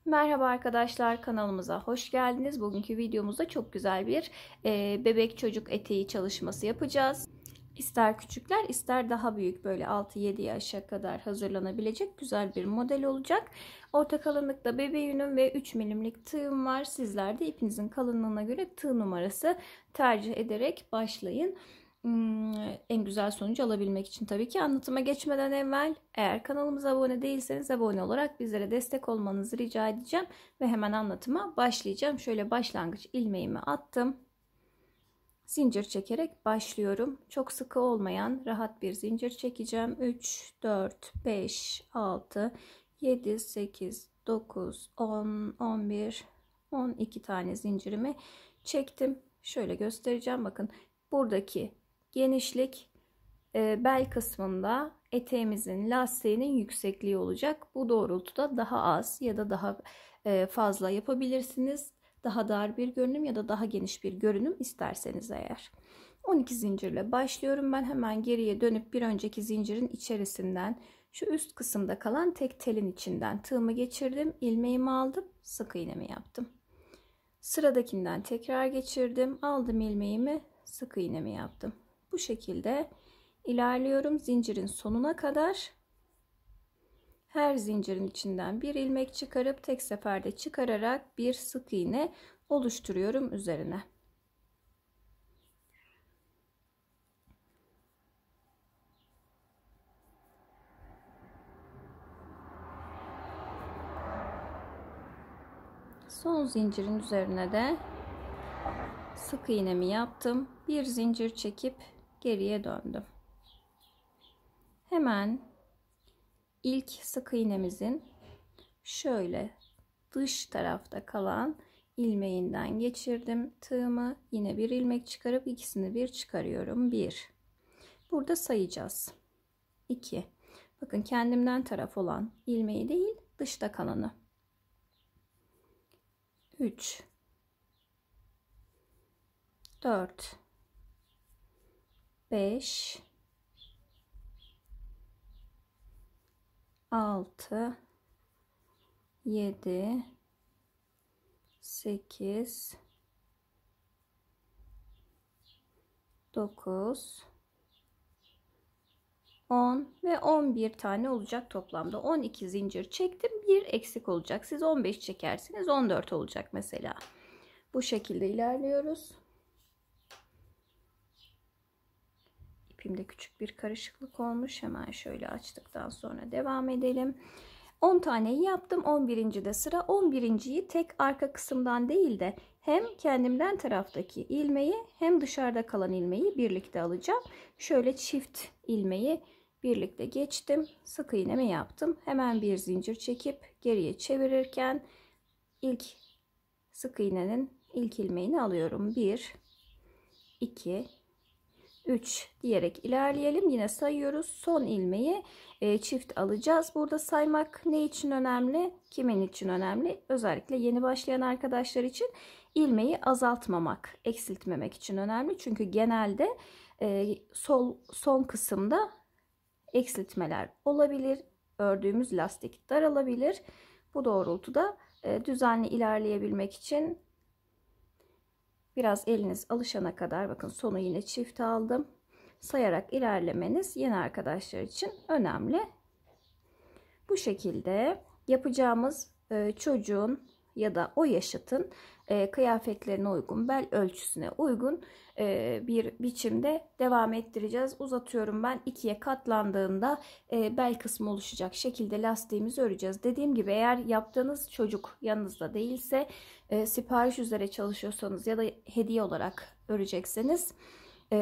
Merhaba arkadaşlar, kanalımıza hoş geldiniz. Bugünkü videomuzda çok güzel bir bebek çocuk eteği çalışması yapacağız. İster küçükler ister daha büyük, böyle 6-7 yaşa kadar hazırlanabilecek güzel bir model olacak. Orta kalınlıkta bebe yünüm ve 3 milimlik tığım var. Sizler de ipinizin kalınlığına göre tığ numarası tercih ederek başlayın. En güzel sonucu alabilmek için tabii ki. Anlatıma geçmeden evvel eğer kanalımıza abone değilseniz abone olarak bizlere destek olmanızı rica edeceğim ve hemen anlatıma başlayacağım. Şöyle başlangıç ilmeğimi attım. Zincir çekerek başlıyorum. Çok sıkı olmayan rahat bir zincir çekeceğim. 3 4 5 6 7 8 9 10 11 12 tane zincirimi çektim. Şöyle göstereceğim. Bakın buradaki genişlik bel kısmında eteğimizin lastiğinin yüksekliği olacak. Bu doğrultuda daha az ya da daha fazla yapabilirsiniz. Daha dar bir görünüm ya da daha geniş bir görünüm isterseniz eğer. 12 zincirle başlıyorum. Ben hemen geriye dönüp bir önceki zincirin içerisinden şu üst kısımda kalan tek telin içinden tığımı geçirdim. İlmeğimi aldım. Sık iğnemi yaptım. Sıradakinden tekrar geçirdim. Aldım ilmeğimi. Sık iğnemi yaptım. Bu şekilde ilerliyorum zincirin sonuna kadar. Her zincirin içinden bir ilmek çıkarıp tek seferde çıkararak bir sık iğne oluşturuyorum üzerine. Son zincirin üzerine de sık iğnemi yaptım. Bir zincir çekip geriye döndüm. Hemen ilk sık iğnemizin şöyle dış tarafta kalan ilmeğinden geçirdim tığımı. Yine bir ilmek çıkarıp ikisini bir çıkarıyorum. 1. Burada sayacağız. 2. Bakın kendimden taraf olan ilmeği değil, dışta kalanı. 3. 4. 5. 6. 7. 8. 9. 10 ve 11 tane olacak toplamda. 12 zincir çektim. Bir eksik olacak. Siz 15 çekersiniz. 14 olacak mesela. Bu şekilde ilerliyoruz. İpimde küçük bir karışıklık olmuş. Hemen şöyle açtıktan sonra devam edelim. 10 taneyi yaptım. 11. de sıra. 11.yi tek arka kısımdan değil de hem kendimden taraftaki ilmeği hem dışarıda kalan ilmeği birlikte alacağım. Şöyle çift ilmeği birlikte geçtim. Sık iğnemi yaptım. Hemen bir zincir çekip geriye çevirirken ilk sık iğnenin ilk ilmeğini alıyorum. 1 2 3 diyerek ilerleyelim. Yine sayıyoruz. Son ilmeği çift alacağız. Burada saymak ne için önemli? Kimin için önemli? Özellikle yeni başlayan arkadaşlar için ilmeği azaltmamak, eksiltmemek için önemli. Çünkü genelde son kısımda eksiltmeler olabilir. Ördüğümüz lastik daralabilir. Bu doğrultuda düzenli ilerleyebilmek için biraz eliniz alışana kadar, bakın sonu yine çift aldım, sayarak ilerlemeniz yeni arkadaşlar için önemli. Bu şekilde yapacağımız çocuğun ya da o yaşıtın kıyafetlerine uygun, bel ölçüsüne uygun bir biçimde devam ettireceğiz. Uzatıyorum ben. 2'ye katlandığında bel kısmı oluşacak şekilde lastiğimizi öreceğiz. Dediğim gibi eğer yaptığınız çocuk yanınızda değilse, sipariş üzere çalışıyorsanız ya da hediye olarak örecekseniz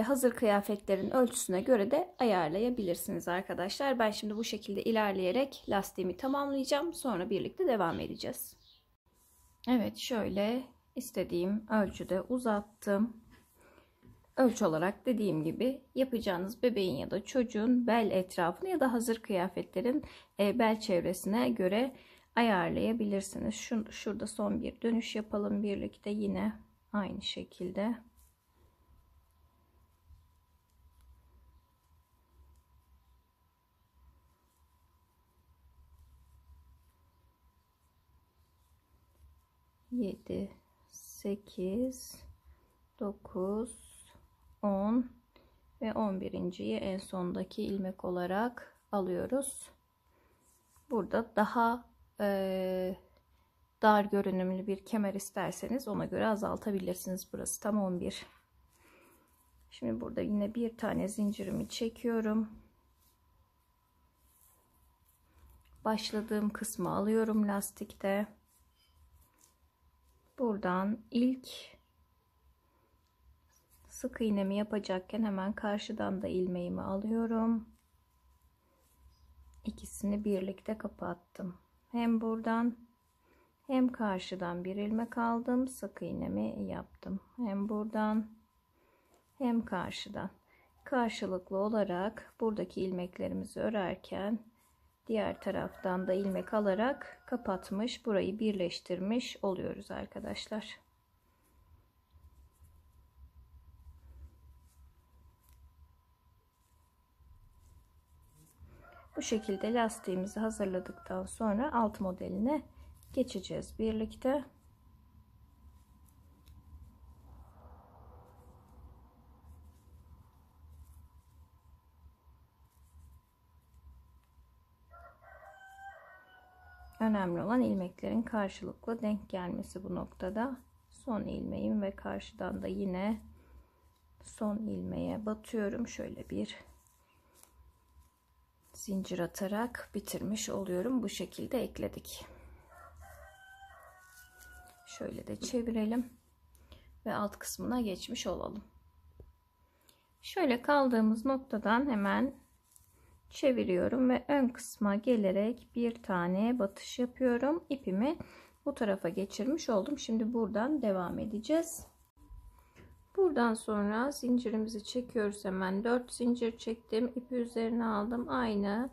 hazır kıyafetlerin ölçüsüne göre de ayarlayabilirsiniz arkadaşlar. Ben şimdi bu şekilde ilerleyerek lastiğimi tamamlayacağım. Sonra birlikte devam edeceğiz. Evet, şöyle istediğim ölçüde uzattım. Ölçü olarak dediğim gibi yapacağınız bebeğin ya da çocuğun bel etrafını ya da hazır kıyafetlerin bel çevresine göre ayarlayabilirsiniz. Şurada son bir dönüş yapalım birlikte, yine aynı şekilde. 7, 8, 9, 10 ve 11.'yi en sondaki ilmek olarak alıyoruz. Burada daha dar görünümlü bir kemer isterseniz ona göre azaltabilirsiniz. Burası tam 11. Şimdi burada yine bir tane zincirimi çekiyorum. Başladığım kısmı alıyorum lastikte. Buradan ilk sık iğnemi yapacakken hemen karşıdan da ilmeğimi alıyorum. İkisini birlikte kapattım. Hem buradan hem karşıdan bir ilmek aldım, sık iğnemi yaptım. Hem buradan hem karşıdan karşılıklı olarak buradaki ilmeklerimizi örerken diğer taraftan da ilmek alarak kapatmış, burayı birleştirmiş oluyoruz arkadaşlar. Bu şekilde lastiğimizi hazırladıktan sonra alt modeline geçeceğiz birlikte. Önemli olan ilmeklerin karşılıklı denk gelmesi bu noktada. Son ilmeğim ve karşıdan da yine son ilmeğe batıyorum. Şöyle bir zincir atarak bitirmiş oluyorum. Bu şekilde ekledik. Şöyle de çevirelim ve alt kısmına geçmiş olalım. Şöyle kaldığımız noktadan hemen çeviriyorum ve ön kısma gelerek bir tane batış yapıyorum. İpimi bu tarafa geçirmiş oldum. Şimdi buradan devam edeceğiz. Buradan sonra zincirimizi çekiyoruz. Hemen 4 zincir çektim. İpi üzerine aldım. Aynı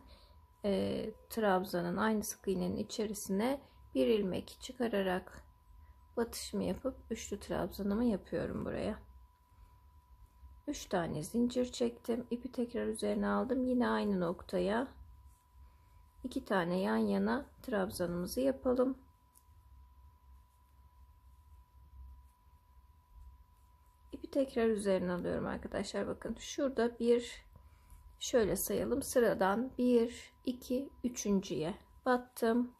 trabzanın, aynı sık iğnenin içerisine bir ilmek çıkararak batışımı yapıp üçlü trabzanımı yapıyorum buraya. 3 tane zincir çektim. İpi tekrar üzerine aldım. Yine aynı noktaya 2 tane yan yana trabzanımızı yapalım. İpi tekrar üzerine alıyorum arkadaşlar. Bakın şurada bir, şöyle sayalım. Sıradan 1, 2, 3.'ye battım.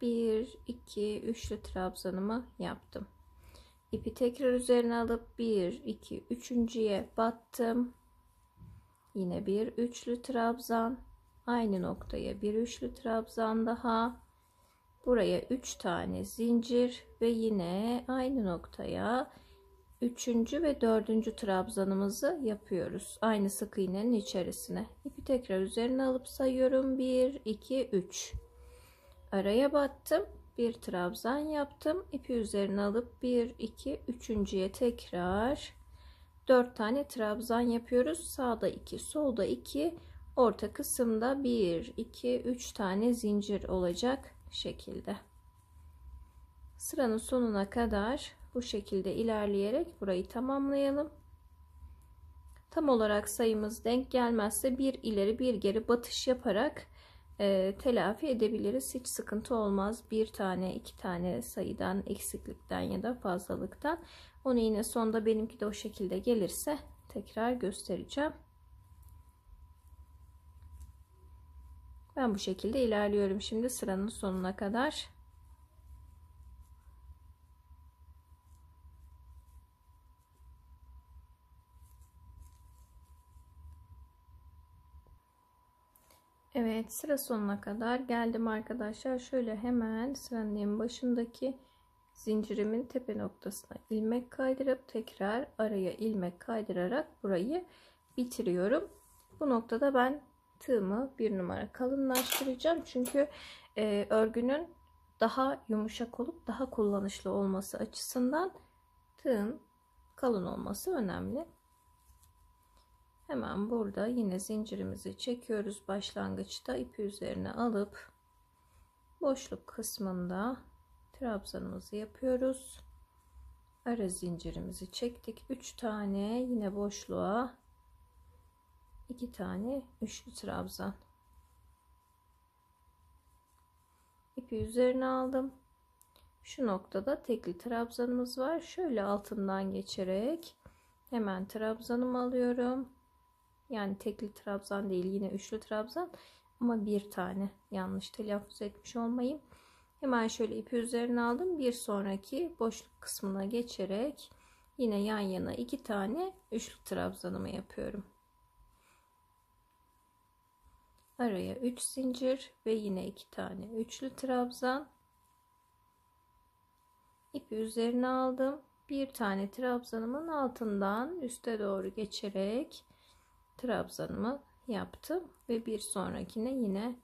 1, 2, üçlü trabzanımı yaptım. İpi tekrar üzerine alıp 1, 2, 3.'ye battım. Yine bir üçlü trabzan. Aynı noktaya bir üçlü trabzan daha. Buraya 3 tane zincir ve yine aynı noktaya 3. ve 4. trabzanımızı yapıyoruz. Aynı sık iğnenin içerisine. İpi tekrar üzerine alıp sayıyorum. 1, 2, 3. Araya battım. Bir trabzan yaptım. İpi üzerine alıp 1, 2, 3.'ye tekrar 4 tane trabzan yapıyoruz. Sağda 2, solda 2, orta kısımda 1, 2, 3 tane zincir olacak şekilde. Sıranın sonuna kadar bu şekilde ilerleyerek burayı tamamlayalım. Tam olarak sayımız denk gelmezse bir ileri bir geri batış yaparak telafi edebiliriz. Hiç sıkıntı olmaz. Bir tane, iki tane sayıdan, eksiklikten ya da fazlalıktan. Onu yine sonda, benimki de o şekilde gelirse tekrar göstereceğim. Ben bu şekilde ilerliyorum şimdi sıranın sonuna kadar. Evet, sıra sonuna kadar geldim arkadaşlar. Şöyle hemen sıranın en başındaki zincirimin tepe noktasına ilmek kaydırıp tekrar araya ilmek kaydırarak burayı bitiriyorum. Bu noktada ben tığımı 1 numara kalınlaştıracağım. Çünkü örgünün daha yumuşak olup daha kullanışlı olması açısından tığın kalın olması önemli. Hemen burada yine zincirimizi çekiyoruz. Başlangıçta ipi üzerine alıp boşluk kısmında trabzanımızı yapıyoruz. Ara zincirimizi çektik. 3 tane yine boşluğa 2 tane üçlü trabzan. İpi üzerine aldım. Şu noktada tekli trabzanımız var. Şöyle altından geçerek hemen trabzanımı alıyorum. Yani tekli trabzan değil, yine üçlü trabzan ama bir tane, yanlış telaffuz etmiş olmayayım. Hemen şöyle ipi üzerine aldım. Bir sonraki boşluk kısmına geçerek yine yan yana 2 tane üçlü trabzanımı yapıyorum. Araya 3 zincir ve yine 2 tane üçlü trabzan. İpi üzerine aldım. Bir tane trabzanımın altından üste doğru geçerek trabzanımı yaptım ve bir sonrakine yine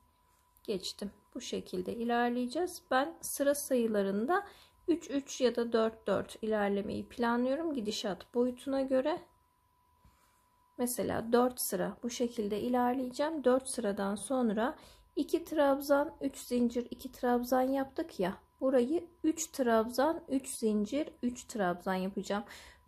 geçtim. Bu şekilde ilerleyeceğiz. Ben sıra sayılarında 3-3 ya da 4-4 ilerlemeyi planlıyorum gidişat boyutuna göre. Mesela 4 sıra bu şekilde ilerleyeceğim. 4 sıradan sonra 2 trabzan, 3 zincir, 2 trabzan yaptık ya. Burayı 3 trabzan, 3 zincir, 3 trabzan yapacağım.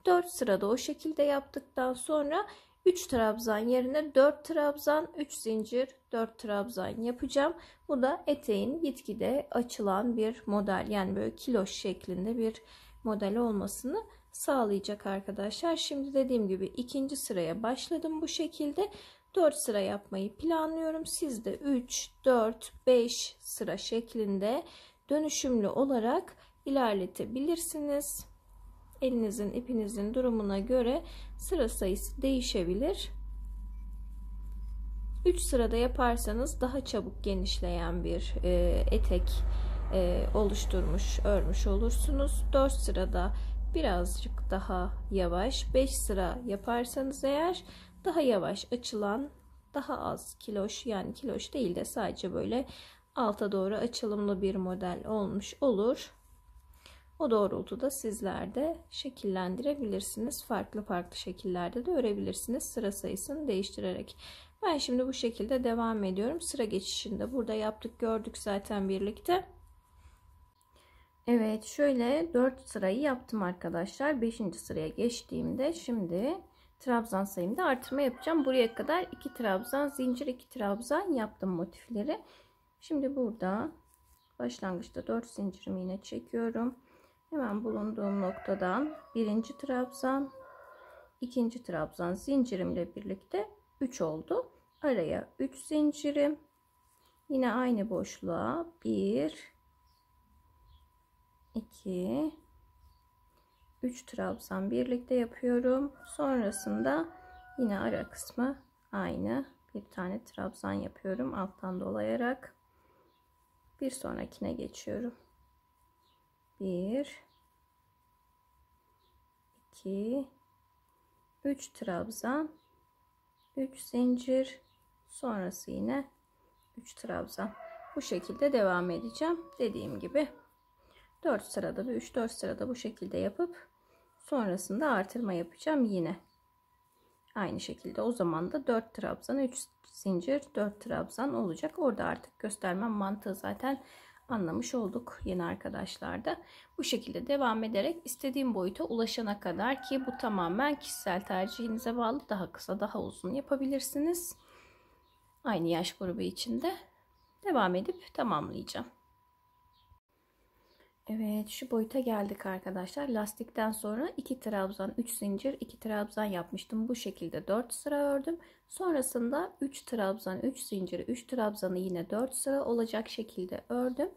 4 sırada o şekilde yaptıktan sonra 3 trabzan yerine 4 trabzan, 3 zincir, 4 trabzan yapacağım. Bu da eteğin gitgide açılan bir model, yani böyle kiloş şeklinde bir model olmasını sağlayacak arkadaşlar. Şimdi dediğim gibi ikinci sıraya başladım bu şekilde. 4 sıra yapmayı planlıyorum. Siz de 3, 4, 5 sıra şeklinde dönüşümlü olarak ilerletebilirsiniz. Elinizin, ipinizin durumuna göre sıra sayısı değişebilir. 3 sırada yaparsanız daha çabuk genişleyen bir etek örmüş olursunuz. 4 sırada birazcık daha yavaş, 5 sıra yaparsanız eğer daha yavaş açılan, daha az kiloş, yani kiloş değil de sadece böyle alta doğru açılımlı bir model olmuş olur. O doğrultuda sizler de şekillendirebilirsiniz. Farklı farklı şekillerde de örebilirsiniz sıra sayısını değiştirerek. Ben şimdi bu şekilde devam ediyorum. Sıra geçişinde burada yaptık, gördük zaten birlikte. Evet, şöyle 4 sırayı yaptım arkadaşlar. 5. sıraya geçtiğimde şimdi trabzan sayımda artırma yapacağım. Buraya kadar 2 trabzan, zincir, 2 trabzan yaptım motifleri. Şimdi burada başlangıçta 4 zincirimi yine çekiyorum. Hemen bulunduğum noktadan 1. trabzan, 2. trabzan zincirimle birlikte 3 oldu. Araya 3 zincirim. Yine aynı boşluğa 1, 2, 3 trabzan birlikte yapıyorum. Sonrasında yine ara kısmı aynı. Bir tane trabzan yapıyorum alttan dolayarak. Bir sonrakine geçiyorum. 1, 2, 3 trabzan, 3 zincir, sonrası yine 3 trabzan. Bu şekilde devam edeceğim. Dediğim gibi 4 sırada ve 3-4 sırada bu şekilde yapıp sonrasında artırma yapacağım yine. Aynı şekilde o zaman da 4 trabzan, 3 zincir, 4 trabzan olacak. Orada artık göstermem mantığı zaten anlamış olduk yeni arkadaşlarda. Bu şekilde devam ederek istediğim boyuta ulaşana kadar, ki bu tamamen kişisel tercihinize bağlı, daha kısa daha uzun yapabilirsiniz. Aynı yaş grubu içinde devam edip tamamlayacağım. Evet, şu boyuta geldik arkadaşlar. Lastikten sonra 2 trabzan, 3 zincir, 2 trabzan yapmıştım. Bu şekilde 4 sıra ördüm. Sonrasında 3 trabzan, 3 zincir, 3 trabzanı yine 4 sıra olacak şekilde ördüm.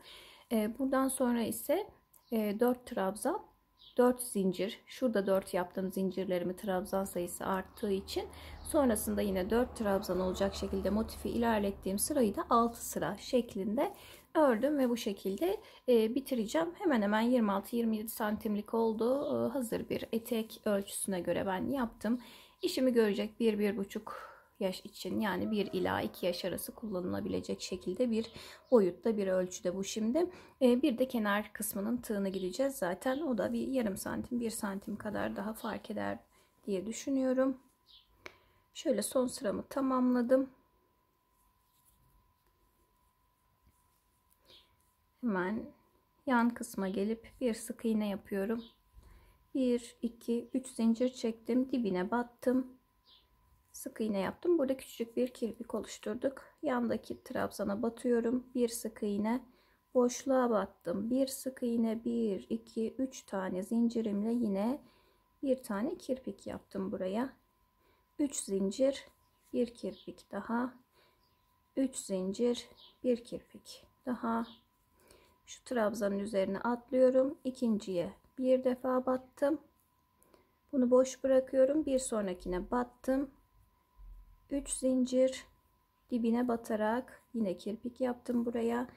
Buradan sonra ise 4 trabzan, 4 zincir. Şurada 4 yaptığım zincirlerimi trabzan sayısı arttığı için sonrasında yine 4 trabzan olacak şekilde motifi ilerlettiğim sırayı da 6 sıra şeklinde ördüm ve bu şekilde bitireceğim. Hemen hemen 26-27 santimlik oldu. Hazır bir etek ölçüsüne göre ben yaptım. İşimi görecek 1-1,5 yaş için, yani 1 ila 2 yaş arası kullanılabilecek şekilde bir boyutta, bir ölçüde bu şimdi. Bir de kenar kısmının tığını gideceğiz zaten. O da bir yarım santim, 1 santim kadar daha fark eder diye düşünüyorum. Şöyle son sıramı tamamladım. Hemen yan kısma gelip bir sık iğne yapıyorum. 1, 2, 3 zincir çektim. Dibine battım. Sık iğne yaptım. Burada küçük bir kirpik oluşturduk. Yandaki trabzana batıyorum. Bir sık iğne. boşluğa battım. Bir sık iğne, 1 2 3 tane zincirimle yine bir tane kirpik yaptım buraya. 3 zincir, bir kirpik daha, 3 zincir, bir kirpik daha. Şu trabzanın üzerine atlıyorum. İkinciye bir defa battım. Bunu boş bırakıyorum. Bir sonrakine battım. 3 zincir, dibine batarak yine kirpik yaptım buraya.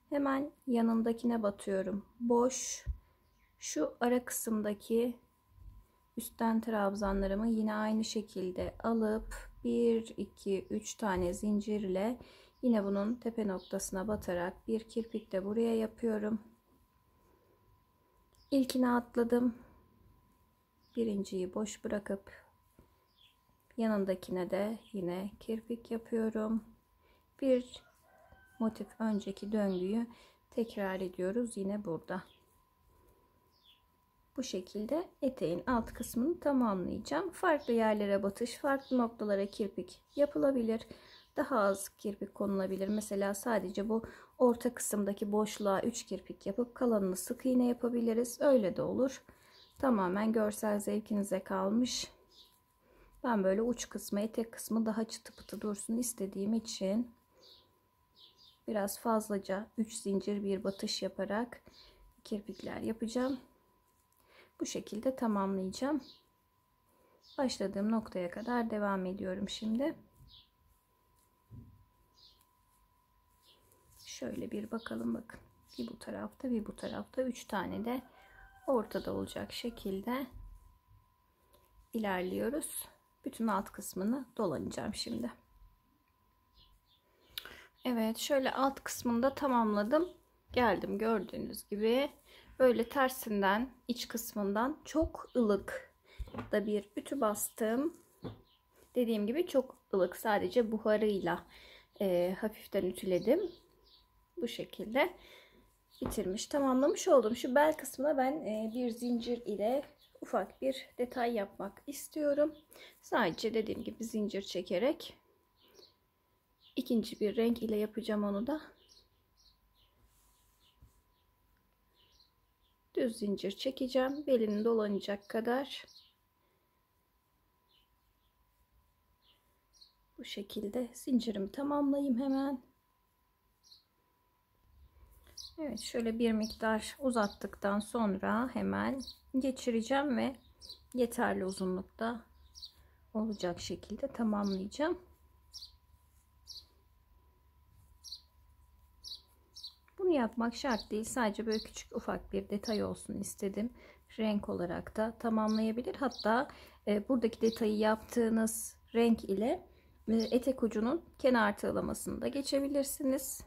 Hemen yanındakine batıyorum. Boş. Şu ara kısımdaki üstten trabzanlarımı yine aynı şekilde alıp 1 2 3 tane zincirle yine bunun tepe noktasına batarak bir kirpik de buraya yapıyorum. İlkine atladım. Birinciyi boş bırakıp yanındakine de yine kirpik yapıyorum. Bir motif önceki döngüyü tekrar ediyoruz yine burada. Bu şekilde eteğin alt kısmını tamamlayacağım. Farklı yerlere batış, farklı noktalara kirpik yapılabilir. Daha az kirpik konulabilir. Mesela sadece bu orta kısımdaki boşluğa 3 kirpik yapıp kalanını sık iğne yapabiliriz. Öyle de olur. Tamamen görsel zevkinize kalmış. Ben böyle uç kısmı, etek kısmı daha çıtı pıtı dursun istediğim için biraz fazlaca 3 zincir bir batış yaparak kirpikler yapacağım. Bu şekilde tamamlayacağım. Başladığım noktaya kadar devam ediyorum şimdi. Şöyle bir bakalım, bakın. Bir bu tarafta, bir bu tarafta 3 tane de ortada olacak şekilde ilerliyoruz. Bütün alt kısmını dolanacağım şimdi. Evet, şöyle alt kısmını da tamamladım. Geldim, gördüğünüz gibi böyle tersinden, iç kısmından çok ılık da bir ütü bastım. Dediğim gibi çok ılık, sadece buharıyla hafiften ütüledim. Bu şekilde bitirmiş, tamamlamış oldum. Şu bel kısmına ben bir zincir ile ufak bir detay yapmak istiyorum. Sadece dediğim gibi zincir çekerek ikinci bir renk ile yapacağım onu da. Düz zincir çekeceğim belini dolanacak kadar. Bu şekilde zincirimi tamamlayayım hemen. Evet, şöyle bir miktar uzattıktan sonra hemen geçireceğim ve yeterli uzunlukta olacak şekilde tamamlayacağım. Bunu yapmak şart değil. Sadece böyle küçük ufak bir detay olsun istedim. Renk olarak da tamamlayabilir. Hatta buradaki detayı yaptığınız renk ile etek ucunun kenar tığlamasını da geçebilirsiniz.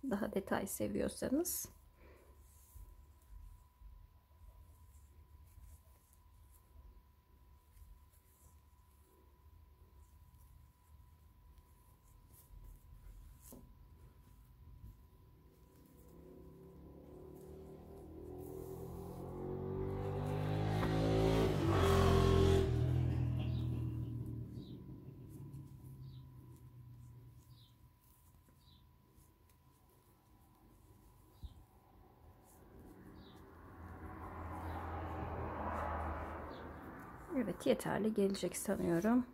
Daha detay seviyorsanız. Evet, yeterli gelecek sanıyorum.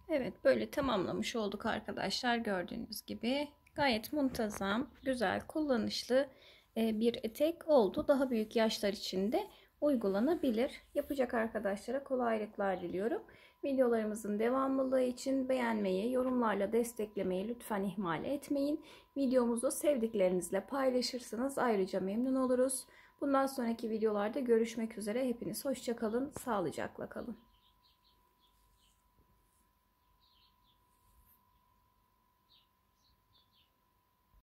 Evet, böyle tamamlamış olduk arkadaşlar. Gördüğünüz gibi gayet muntazam, güzel, kullanışlı bir etek oldu. Daha büyük yaşlar için de uygulanabilir. Yapacak arkadaşlara kolaylıklar diliyorum. Videolarımızın devamlılığı için beğenmeyi, yorumlarla desteklemeyi lütfen ihmal etmeyin. Videomuzu sevdiklerinizle paylaşırsanız ayrıca memnun oluruz. Bundan sonraki videolarda görüşmek üzere. Hepiniz hoşça kalın, sağlıcakla kalın.